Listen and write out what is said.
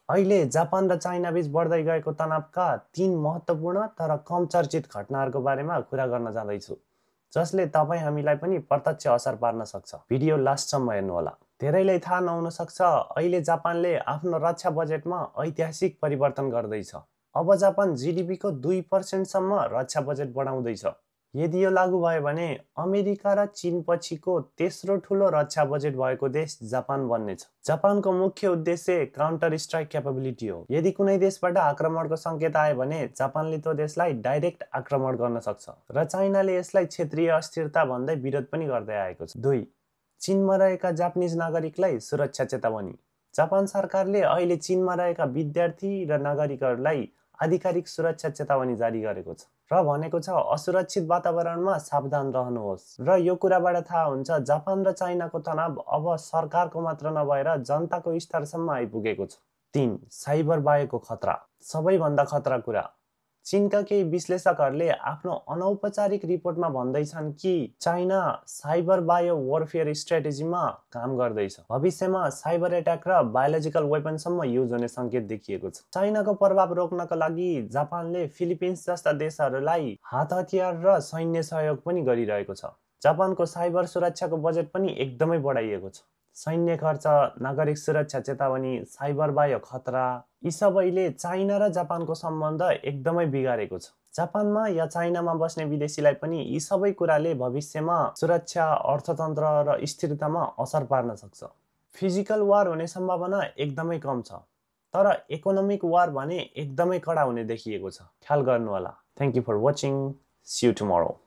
अहिले जापान र चाइना बीच बढ्दै गएको तनावका 3 महत्त्वपूर्ण तर कम चर्चित घटनाहरूको बारेमा कुरा गर्न जाँदैछु, जसले तपाईँ हामीलाई पनि प्रत्यक्ष असर पार्न सक्छ। भिडियो लास्टसम्म हेर्नुहोला। धेरैलाई थाहा नहुन सक्छ, अहिले जापानले आफ्नो रक्षा बजेटमा ऐतिहासिक परिवर्तन गर्दैछ। अब जापान जीडीपीको 2% सम्म रक्षा बजेट बढाउँदैछ। यदि यो लागू भयो भने अमेरिका र चीन पछिको तेस्रो ठुलो रक्षा बजेट भएको देश जापान बन्नेछ। जापानको मुख्य उद्देश्य काउन्टर स्ट्राइक क्यापेबिलिटी हो। यदि कुनै देशबाट आक्रमणको सङ्केत आयो भने जापानले त्यो देशलाई डाइरेक्ट आक्रमण गर्न सक्छ र चाइनाले यसलाई क्षेत्रीय अस्थिरता भन्दै विरोध पनि गर्दै आएको छ। 2. चीनमा रहेका जापानिज नागरिकलाई सुरक्षा चेतावनी। जापान सरकारले अहिले चीनमा रहेका विद्यार्थी र नागरिकहरूलाई आधिकारिक सुरक्षा चेतावनी जारी गरेको छ र भनेको छ असुरक्षित वातावरणमा सावधान रहनुहोस्। र यो कुराबाट थाहा हुन्छ जापान र चाइनाको तनाव अब सरकारको मात्र नभएर जनताको स्तरसम्म आइपुगेको छ। 3. साइबर बायोको खतरा। सबैभन्दा खतरा कुरा, चीनका केही विश्लेषकहरूले आफ्नो अनौपचारिक रिपोर्टमा भन्दैछन् कि चाइना साइबर बायो वरफेयर स्ट्रेटेजीमा काम गर्दैछ। भविष्यमा साइबर एट्याक र बायोलोजिकल वेपनसम्म युज हुने सङ्केत देखिएको छ। चाइनाको प्रभाव रोक्नका लागि जापानले फिलिपिन्स जस्ता देशहरूलाई हात हतियार र सैन्य सहयोग पनि गरिरहेको छ। जापानको साइबर सुरक्षाको बजेट पनि एकदमै बढाइएको छ। सैन्य खर्च, नागरिक सुरक्षा चेतावनी, साइबर बायो खतरा, यी सबैले चाइना र जापानको सम्बन्ध एकदमै बिगारेको छ। जापानमा या चाइनामा बस्ने विदेशीलाई पनि यी सबै कुराले भविष्यमा सुरक्षा, अर्थतन्त्र र स्थिरतामा असर पार्न सक्छ। फिजिकल वार हुने सम्भावना एकदमै कम छ, तर इकोनोमिक वार भने एकदमै कडा हुने देखिएको छ। ख्याल गर्नुहोला। Thank you for watching. See you tomorrow.